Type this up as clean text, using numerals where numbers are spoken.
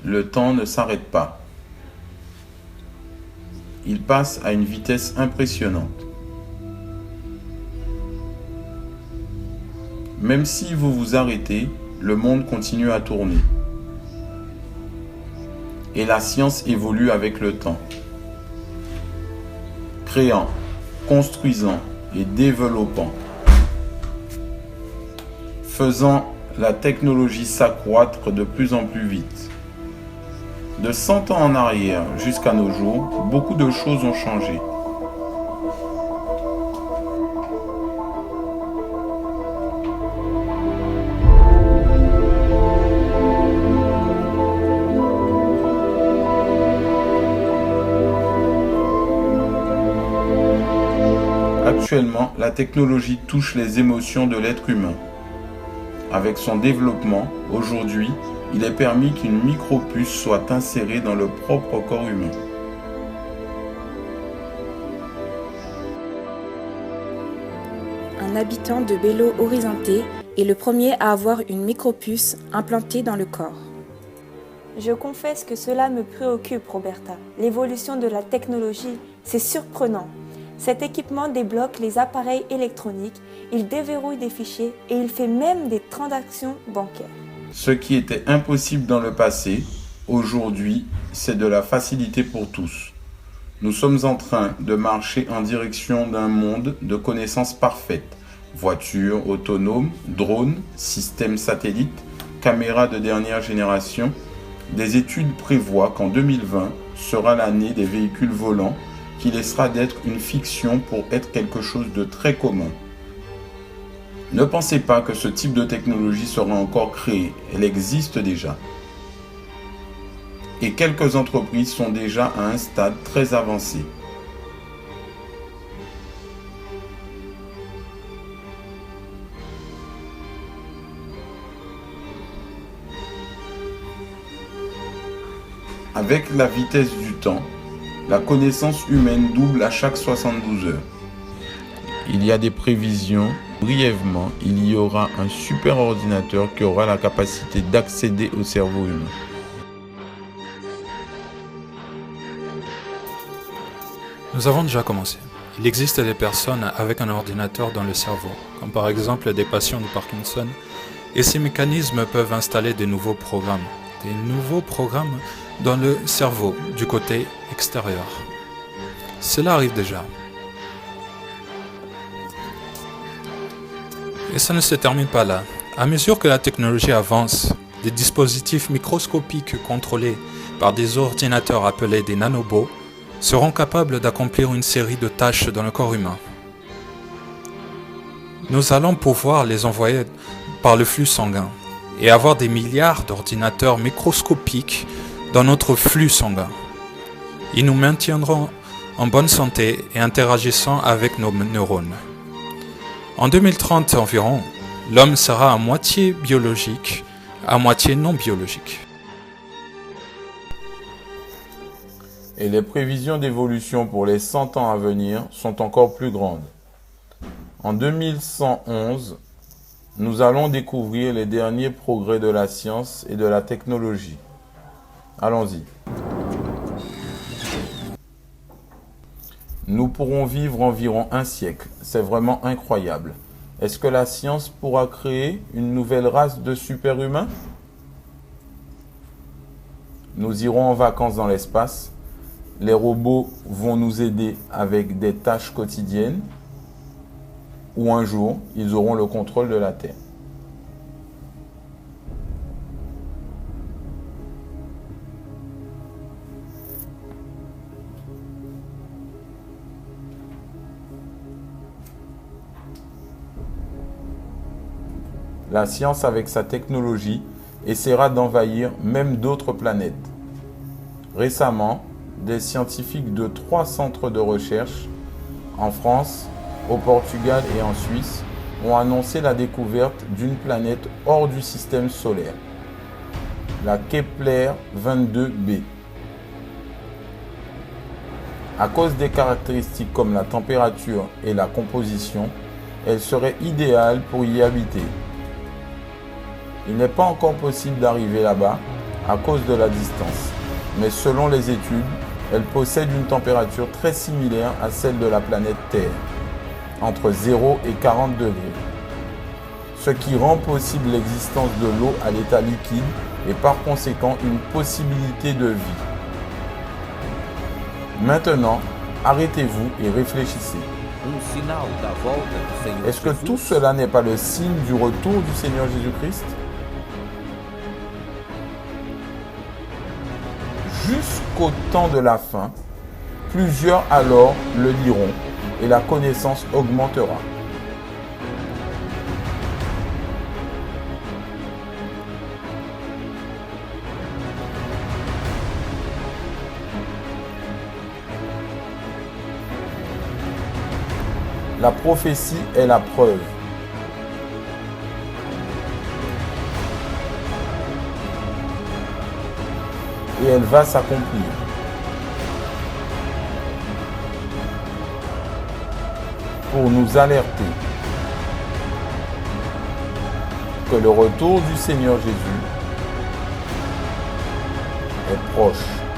le temps ne s'arrête pas. Il passe à une vitesse impressionnante. Même si vous vous arrêtez, le monde continue à tourner. Et la science évolue avec le temps. Créant, construisant et développant. Faisant la technologie s'accroître de plus en plus vite. De 100 ans en arrière jusqu'à nos jours, beaucoup de choses ont changé. Actuellement, la technologie touche les émotions de l'être humain. Avec son développement, aujourd'hui, il est permis qu'une micropuce soit insérée dans le propre corps humain. Un habitant de Belo Horizonte est le premier à avoir une micropuce implantée dans le corps. Je confesse que cela me préoccupe, Roberta. L'évolution de la technologie, c'est surprenant. Cet équipement débloque les appareils électroniques, il déverrouille des fichiers et il fait même des transactions bancaires. Ce qui était impossible dans le passé, aujourd'hui, c'est de la facilité pour tous. Nous sommes en train de marcher en direction d'un monde de connaissances parfaites. Voitures autonomes, drones, systèmes satellites, caméras de dernière génération. Des études prévoient qu'en 2020 sera l'année des véhicules volants qui laissera d'être une fiction pour être quelque chose de très commun. Ne pensez pas que ce type de technologie sera encore créé, elle existe déjà. Et quelques entreprises sont déjà à un stade très avancé. Avec la vitesse du temps, la connaissance humaine double à chaque 72 heures. Il y a des prévisions. Brièvement, il y aura un super ordinateur qui aura la capacité d'accéder au cerveau humain. Nous avons déjà commencé. Il existe des personnes avec un ordinateur dans le cerveau, comme par exemple des patients de Parkinson, et ces mécanismes peuvent installer des nouveaux programmes dans le cerveau du côté extérieur. Cela arrive déjà. Et ça ne se termine pas là. À mesure que la technologie avance, des dispositifs microscopiques contrôlés par des ordinateurs appelés des nanobots seront capables d'accomplir une série de tâches dans le corps humain. Nous allons pouvoir les envoyer par le flux sanguin et avoir des milliards d'ordinateurs microscopiques dans notre flux sanguin. Ils nous maintiendront en bonne santé et interagissant avec nos neurones. En 2030 environ, l'homme sera à moitié biologique, à moitié non biologique. Et les prévisions d'évolution pour les 100 ans à venir sont encore plus grandes. En 2111, nous allons découvrir les derniers progrès de la science et de la technologie. Allons-y. Nous pourrons vivre environ un siècle. C'est vraiment incroyable. Est-ce que la science pourra créer une nouvelle race de super-humains? Nous irons en vacances dans l'espace. Les robots vont nous aider avec des tâches quotidiennes. Ou un jour, ils auront le contrôle de la Terre. La science, avec sa technologie, essaiera d'envahir même d'autres planètes. Récemment, des scientifiques de 3 centres de recherche, en France, au Portugal et en Suisse, ont annoncé la découverte d'une planète hors du système solaire, la Kepler 22b. À cause des caractéristiques comme la température et la composition, elle serait idéale pour y habiter. Il n'est pas encore possible d'arriver là-bas, à cause de la distance. Mais selon les études, elle possède une température très similaire à celle de la planète Terre, entre 0 et 40 degrés, ce qui rend possible l'existence de l'eau à l'état liquide et par conséquent une possibilité de vie. Maintenant, arrêtez-vous et réfléchissez. Est-ce que tout cela n'est pas le signe du retour du Seigneur Jésus-Christ? Jusqu'au temps de la fin, plusieurs alors le liront et la connaissance augmentera. La prophétie est la preuve. Et elle va s'accomplir. Pour nous alerter que le retour du Seigneur Jésus est proche.